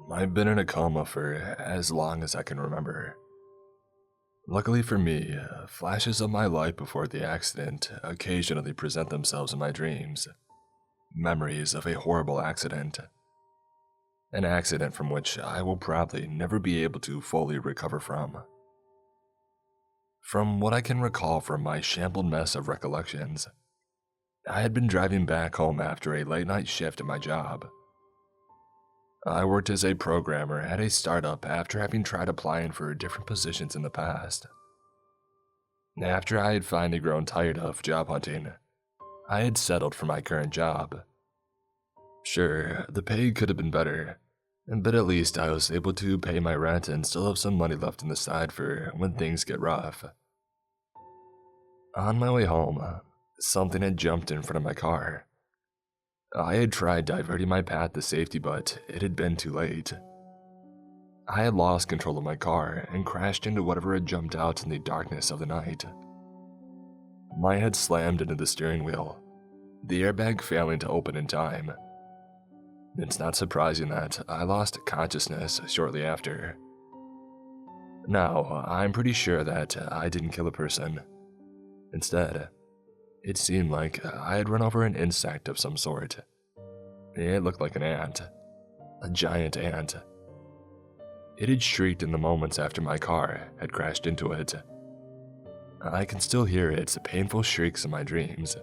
I've been in a coma for as long as I can remember. Luckily for me, flashes of my life before the accident occasionally present themselves in my dreams. Memories of a horrible accident. An accident from which I will probably never be able to fully recover from. From what I can recall from my shambled mess of recollections, I had been driving back home after a late night shift at my job. I worked as a programmer at a startup after having tried applying for different positions in the past. After I had finally grown tired of job hunting, I had settled for my current job. Sure, the pay could have been better, but at least I was able to pay my rent and still have some money left on the side for when things get rough. On my way home, something had jumped in front of my car. I had tried diverting my path to safety, but it had been too late. I had lost control of my car and crashed into whatever had jumped out in the darkness of the night. My head slammed into the steering wheel, the airbag failing to open in time. It's not surprising that I lost consciousness shortly after. Now, I'm pretty sure that I didn't kill a person. Instead, it seemed like I had run over an insect of some sort. It looked like an ant. A giant ant. It had shrieked in the moments after my car had crashed into it. I can still hear its painful shrieks in my dreams,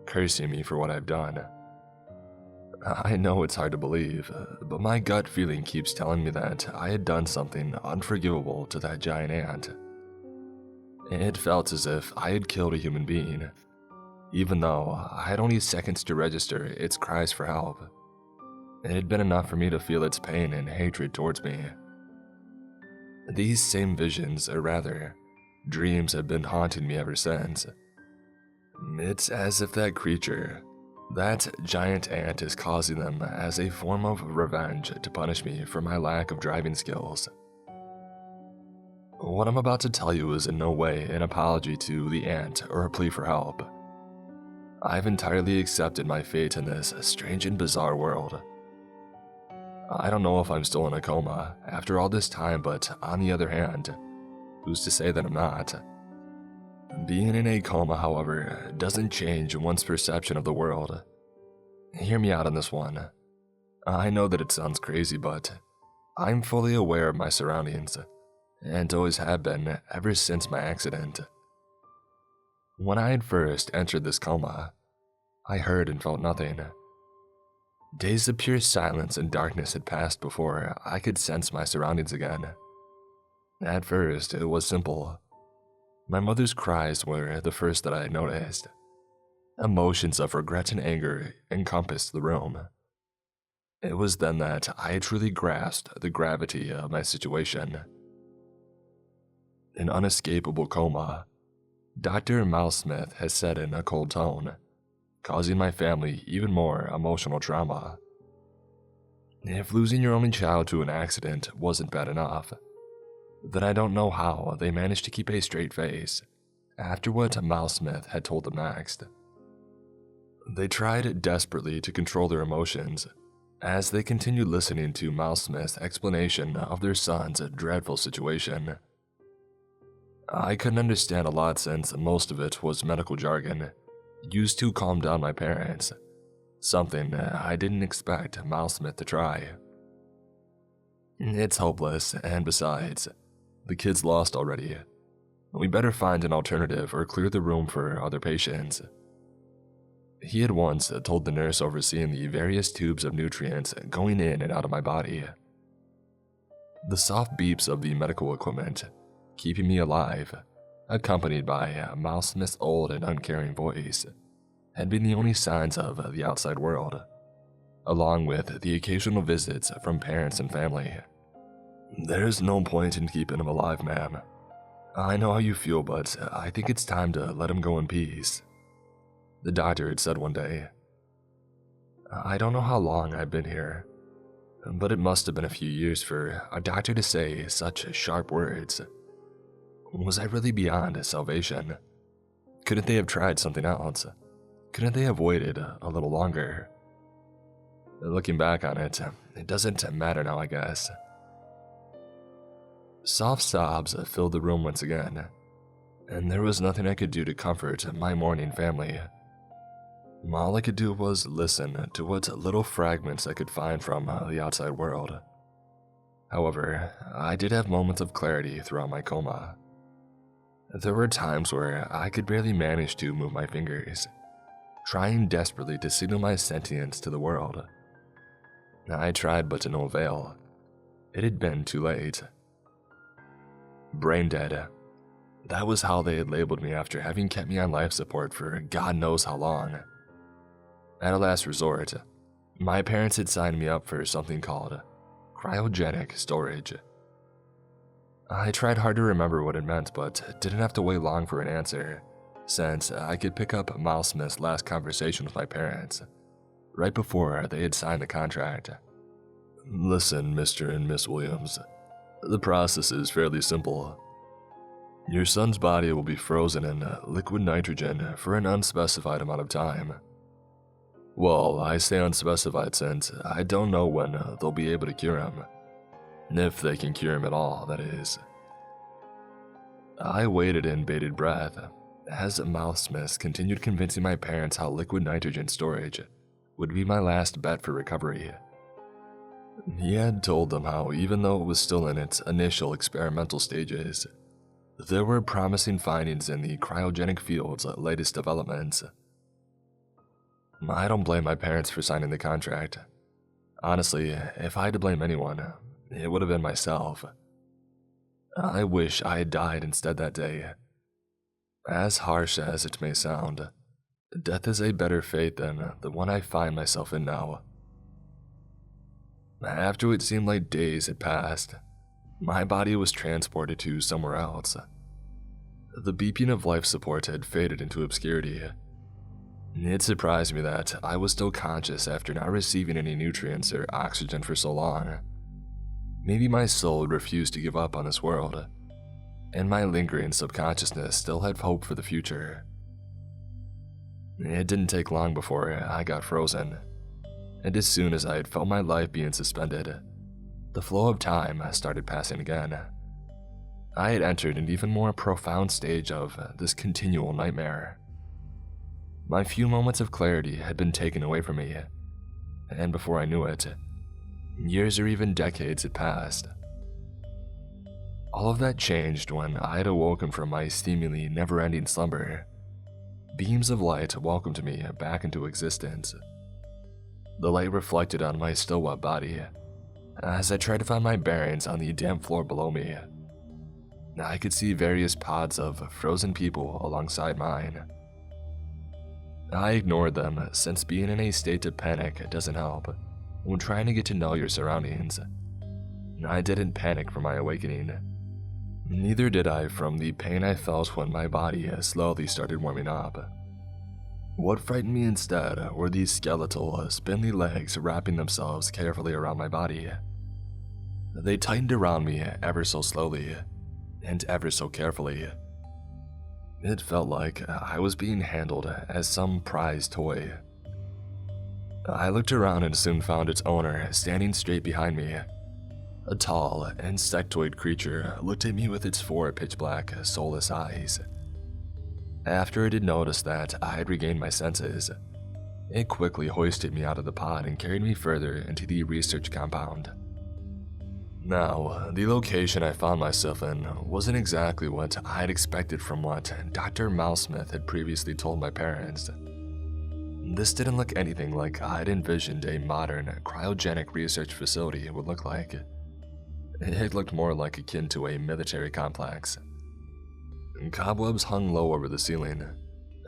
cursing me for what I've done. I know it's hard to believe, but my gut feeling keeps telling me that I had done something unforgivable to that giant ant. It felt as if I had killed a human being, even though I had only seconds to register its cries for help. It had been enough for me to feel its pain and hatred towards me. These same visions, or rather, dreams, have been haunting me ever since. It's as if that creature, that giant ant, is causing them as a form of revenge to punish me for my lack of driving skills. What I'm about to tell you is in no way an apology to the ant or a plea for help. I've entirely accepted my fate in this strange and bizarre world. I don't know if I'm still in a coma after all this time, but on the other hand, who's to say that I'm not? Being in a coma, however, doesn't change one's perception of the world. Hear me out on this one. I know that it sounds crazy, but I'm fully aware of my surroundings, and always have been ever since my accident. When I had first entered this coma, I heard and felt nothing. Days of pure silence and darkness had passed before I could sense my surroundings again. At first, it was simple. My mother's cries were the first that I had noticed. Emotions of regret and anger encompassed the room. It was then that I had truly grasped the gravity of my situation. An unescapable coma, Dr. Miles Smith has said in a cold tone, causing my family even more emotional trauma. If losing your only child to an accident wasn't bad enough, then I don't know how they managed to keep a straight face after what Miles Smith had told them next. They tried desperately to control their emotions as they continued listening to Miles Smith's explanation of their son's dreadful situation. I couldn't understand a lot since most of it was medical jargon used to calm down my parents, something I didn't expect Miles Smith to try. It's hopeless, and besides, the kid's lost already. We better find an alternative or clear the room for other patients. He had once told the nurse overseeing the various tubes of nutrients going in and out of my body. The soft beeps of the medical equipment keeping me alive, accompanied by Miles Smith's old and uncaring voice, had been the only signs of the outside world, along with the occasional visits from parents and family. "There's no point in keeping him alive, ma'am. I know how you feel, but I think it's time to let him go in peace," the doctor had said one day. I don't know how long I've been here, but it must have been a few years for a doctor to say such sharp words. Was I really beyond salvation? Couldn't they have tried something else? Couldn't they have waited a little longer? Looking back on it, it doesn't matter now, I guess. Soft sobs filled the room once again, and there was nothing I could do to comfort my mourning family. All I could do was listen to what little fragments I could find from the outside world. However, I did have moments of clarity throughout my coma. There were times where I could barely manage to move my fingers, trying desperately to signal my sentience to the world. I tried, but to no avail. It had been too late. Brain dead. That was how they had labeled me after having kept me on life support for God knows how long. At a last resort, my parents had signed me up for something called cryogenic storage. I tried hard to remember what it meant, but didn't have to wait long for an answer, since I could pick up Miles Smith's last conversation with my parents, right before they had signed the contract. Listen, Mr. and Miss Williams, the process is fairly simple. Your son's body will be frozen in liquid nitrogen for an unspecified amount of time. Well, I say unspecified since I don't know when they'll be able to cure him. If they can cure him at all, that is. I waited in bated breath as Miles Smith continued convincing my parents how liquid nitrogen storage would be my last bet for recovery. He had told them how, even though it was still in its initial experimental stages, there were promising findings in the cryogenic field's latest developments. I don't blame my parents for signing the contract. Honestly, if I had to blame anyone, it would have been myself. I wish I had died instead that day. As harsh as it may sound, death is a better fate than the one I find myself in now. After what seemed like days had passed, my body was transported to somewhere else. The beeping of life support had faded into obscurity. It surprised me that I was still conscious after not receiving any nutrients or oxygen for so long. Maybe my soul had refused to give up on this world, and my lingering subconsciousness still had hope for the future. It didn't take long before I got frozen, and as soon as I had felt my life being suspended, the flow of time started passing again. I had entered an even more profound stage of this continual nightmare. My few moments of clarity had been taken away from me, and before I knew it, years or even decades had passed. All of that changed when I had awoken from my seemingly never-ending slumber. Beams of light welcomed me back into existence. The light reflected on my still wet body as I tried to find my bearings on the damp floor below me. I could see various pods of frozen people alongside mine. I ignored them, since being in a state of panic doesn't help when trying to get to know your surroundings. I didn't panic from my awakening. Neither did I from the pain I felt when my body slowly started warming up. What frightened me instead were these skeletal, spindly legs wrapping themselves carefully around my body. They tightened around me ever so slowly, and ever so carefully. It felt like I was being handled as some prized toy. I looked around and soon found its owner standing straight behind me. A tall, insectoid creature looked at me with its four pitch-black, soulless eyes. After it had noticed that I had regained my senses, it quickly hoisted me out of the pod and carried me further into the research compound. Now, the location I found myself in wasn't exactly what I had expected from what Dr. Malsmith had previously told my parents. This didn't look anything like I'd envisioned a modern cryogenic research facility would look like. It looked more like akin to a military complex. Cobwebs hung low over the ceiling,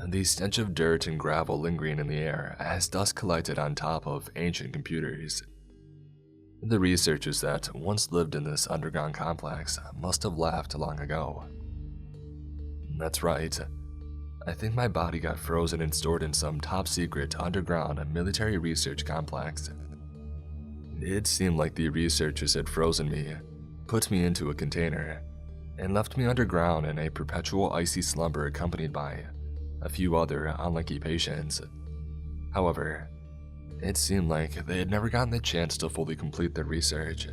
the stench of dirt and gravel lingering in the air as dust collected on top of ancient computers. The researchers that once lived in this underground complex must have left long ago. That's right. I think my body got frozen and stored in some top-secret underground military research complex. It seemed like the researchers had frozen me, put me into a container, and left me underground in a perpetual icy slumber accompanied by a few other unlucky patients. However, It seemed like they had never gotten the chance to fully complete their research.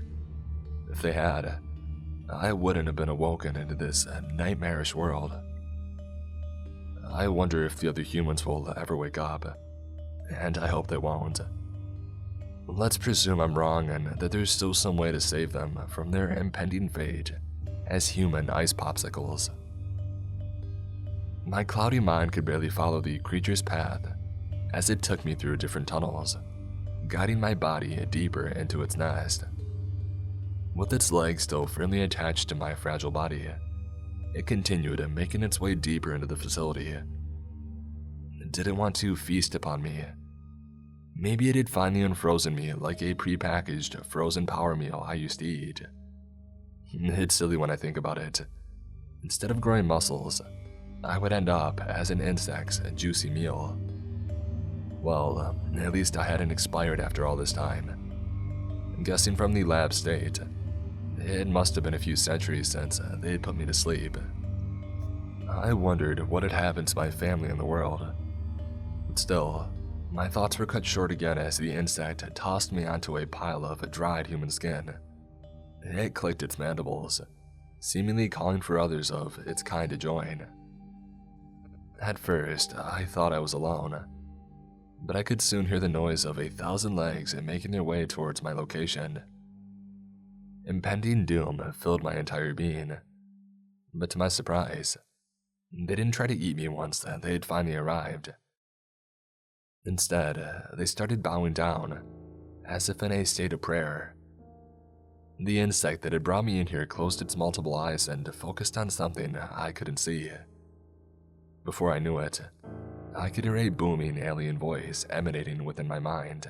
If they had, I wouldn't have been awoken into this nightmarish world. I wonder if the other humans will ever wake up, and I hope they won't. Let's presume I'm wrong and that there's still some way to save them from their impending fate as human ice popsicles. My cloudy mind could barely follow the creature's path as it took me through different tunnels, guiding my body deeper into its nest. With its legs still firmly attached to my fragile body, it continued making its way deeper into the facility. Did it want to feast upon me? Maybe it had finally unfrozen me like a prepackaged frozen power meal I used to eat. It's silly when I think about it. Instead of growing muscles, I would end up as an insect's juicy meal. Well, at least I hadn't expired after all this time. Guessing from the lab state, it must have been a few centuries since they had put me to sleep. I wondered what had happened to my family in the world. But still, my thoughts were cut short again as the insect tossed me onto a pile of dried human skin. It clicked its mandibles, seemingly calling for others of its kind to join. At first, I thought I was alone, but I could soon hear the noise of 1,000 legs making their way towards my location. Impending doom filled my entire being, but to my surprise, they didn't try to eat me once they had finally arrived. Instead, they started bowing down, as if in a state of prayer. The insect that had brought me in here closed its multiple eyes and focused on something I couldn't see. Before I knew it, I could hear a booming alien voice emanating within my mind.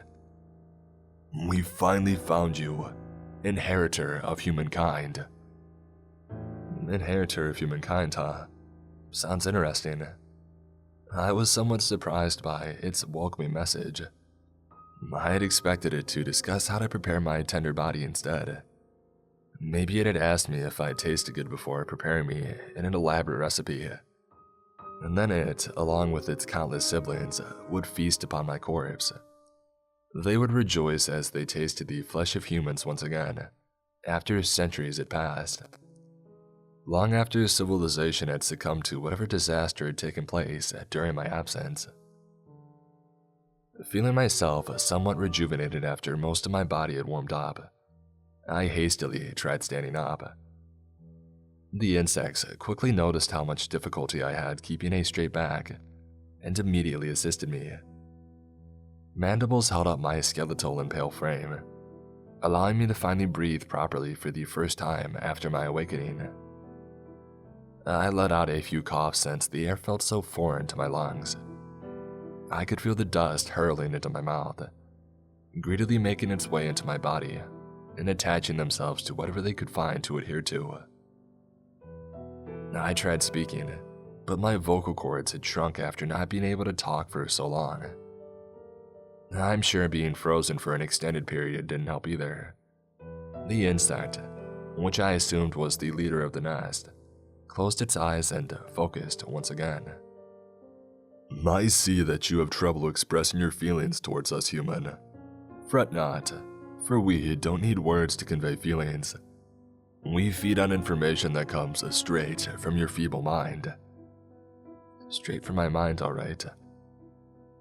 "We finally found you, inheritor of humankind." Inheritor of humankind, huh? Sounds interesting. I was somewhat surprised by its welcoming message. I had expected it to discuss how to prepare my tender body instead. Maybe it had asked me if I tasted good before preparing me in an elaborate recipe. And then it, along with its countless siblings, would feast upon my corpse. They would rejoice as they tasted the flesh of humans once again, after centuries had passed. Long after civilization had succumbed to whatever disaster had taken place during my absence. Feeling myself somewhat rejuvenated after most of my body had warmed up, I hastily tried standing up. The insects quickly noticed how much difficulty I had keeping a straight back, and immediately assisted me. Mandibles held up my skeletal and pale frame, allowing me to finally breathe properly for the first time after my awakening. I let out a few coughs since the air felt so foreign to my lungs. I could feel the dust hurling into my mouth, greedily making its way into my body and attaching themselves to whatever they could find to adhere to. I tried speaking, but my vocal cords had shrunk after not being able to talk for so long. I'm sure being frozen for an extended period didn't help either. The insect, which I assumed was the leader of the nest, closed its eyes and focused once again. "I see that you have trouble expressing your feelings towards us human. Fret not, for we don't need words to convey feelings. We feed on information that comes straight from your feeble mind." Straight from my mind, all right.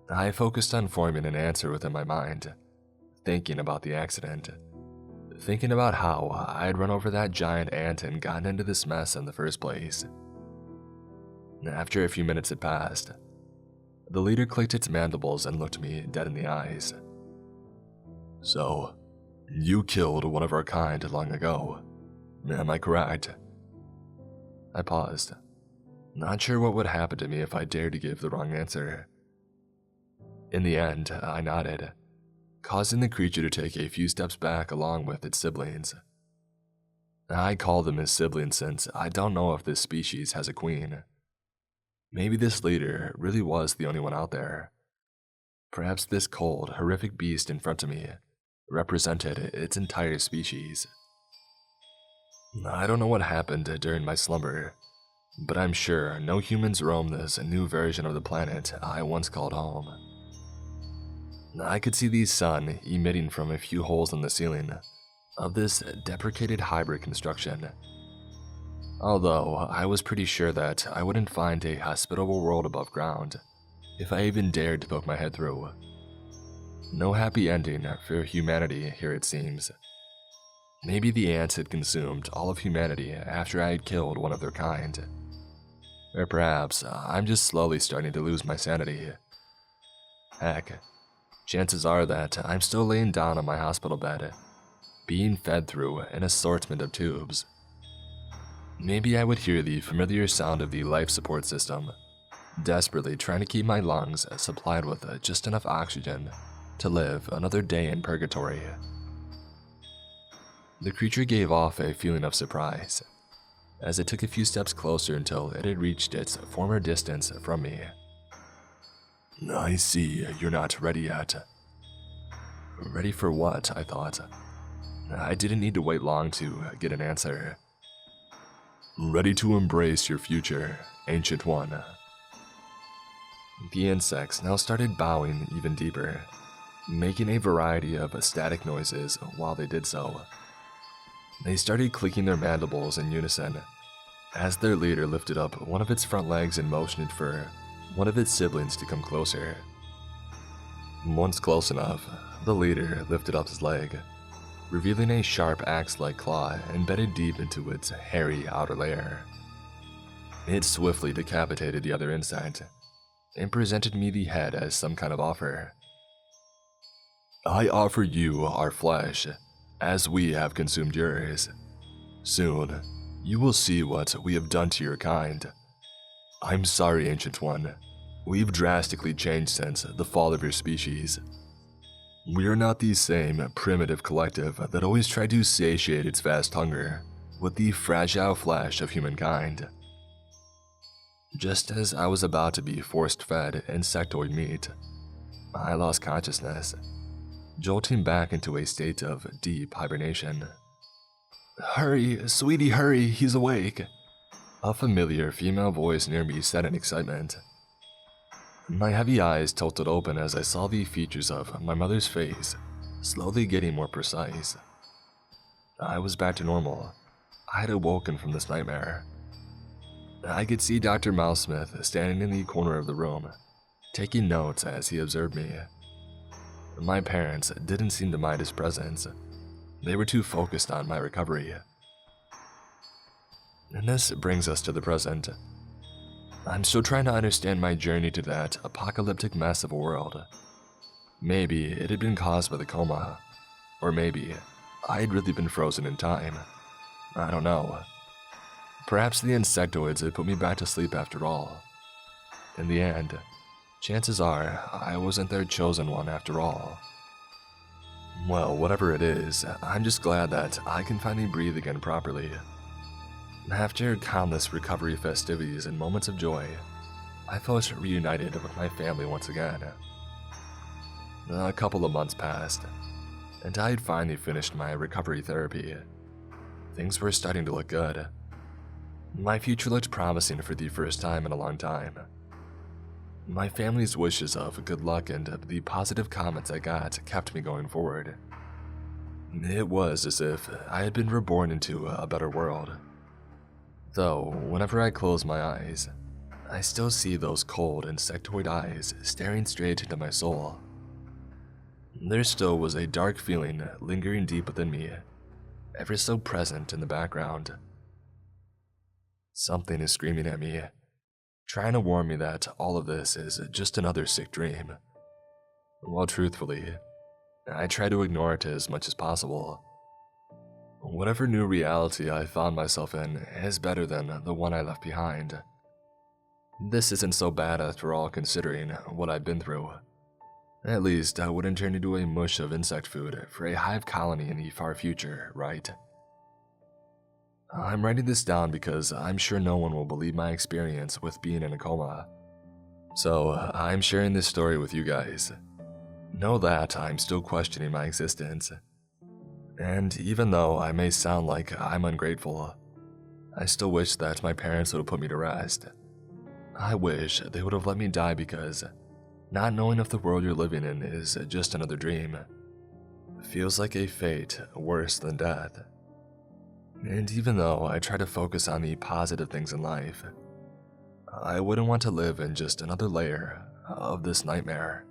I focused on forming an answer within my mind, thinking about the accident. Thinking about how I'd run over that giant ant and gotten into this mess in the first place. After a few minutes had passed, the leader clicked its mandibles and looked me dead in the eyes. "So, you killed one of our kind long ago. Am I correct?" I paused, not sure what would happen to me if I dared to give the wrong answer. In the end, I nodded, causing the creature to take a few steps back along with its siblings. I call them his siblings since I don't know if this species has a queen. Maybe this leader really was the only one out there. Perhaps this cold, horrific beast in front of me represented its entire species. I don't know what happened during my slumber, but I'm sure no humans roam this new version of the planet I once called home. I could see the sun emitting from a few holes in the ceiling of this deprecated hybrid construction. Although I was pretty sure that I wouldn't find a hospitable world above ground if I even dared to poke my head through. No happy ending for humanity here, it seems. Maybe the ants had consumed all of humanity after I had killed one of their kind. Or perhaps I'm just slowly starting to lose my sanity. Heck, chances are that I'm still laying down on my hospital bed, being fed through an assortment of tubes. Maybe I would hear the familiar sound of the life support system, desperately trying to keep my lungs supplied with just enough oxygen to live another day in purgatory. The creature gave off a feeling of surprise, as it took a few steps closer until it had reached its former distance from me. I see you're not ready yet. Ready for what, I thought. I didn't need to wait long to get an answer. Ready to embrace your future, Ancient One. The insects now started bowing even deeper, making a variety of static noises while they did so. They started clicking their mandibles in unison, as their leader lifted up one of its front legs and motioned for one of its siblings to come closer. Once close enough, the leader lifted up his leg, revealing a sharp axe-like claw embedded deep into its hairy outer layer. It swiftly decapitated the other insect, and presented me the head as some kind of offer. I offer you our flesh, as we have consumed yours. Soon, you will see what we have done to your kind. I'm sorry, Ancient One. We've drastically changed since the fall of your species. We are not the same primitive collective that always tried to satiate its vast hunger with the fragile flesh of humankind. Just as I was about to be force-fed insectoid meat, I lost consciousness, jolting back into a state of deep hibernation. Hurry, sweetie, hurry, he's awake, a familiar female voice near me said in excitement. My heavy eyes tilted open as I saw the features of my mother's face slowly getting more precise. I was back to normal. I had awoken from this nightmare. I could see Dr. Mousesmith standing in the corner of the room, taking notes as he observed me. My parents didn't seem to mind his presence. They were too focused on my recovery. And this brings us to the present. I'm still trying to understand my journey to that apocalyptic mess of a world. Maybe it had been caused by the coma, or maybe I had really been frozen in time. I don't know. Perhaps the insectoids had put me back to sleep after all. In the end, chances are I wasn't their chosen one after all. Well, whatever it is, I'm just glad that I can finally breathe again properly. After countless recovery festivities and moments of joy, I felt reunited with my family once again. A couple of months passed, and I had finally finished my recovery therapy. Things were starting to look good. My future looked promising for the first time in a long time. My family's wishes of good luck and the positive comments I got kept me going forward. It was as if I had been reborn into a better world. Though, whenever I close my eyes, I still see those cold insectoid eyes staring straight into my soul. There still was a dark feeling lingering deep within me, ever so present in the background. Something is screaming at me, trying to warn me that all of this is just another sick dream. Well, truthfully, I try to ignore it as much as possible. Whatever new reality I found myself in is better than the one I left behind. This isn't so bad after all, considering what I've been through. At least I wouldn't turn into a mush of insect food for a hive colony in the far future, right? I'm writing this down because I'm sure no one will believe my experience with being in a coma. So I'm sharing this story with you guys. Know that I'm still questioning my existence. And even though I may sound like I'm ungrateful, I still wish that my parents would have put me to rest. I wish they would have let me die because Not knowing if the world you're living in is just another dream feels like a fate worse than death. And even though I try to focus on the positive things in life, I wouldn't want to live in just another layer of this nightmare.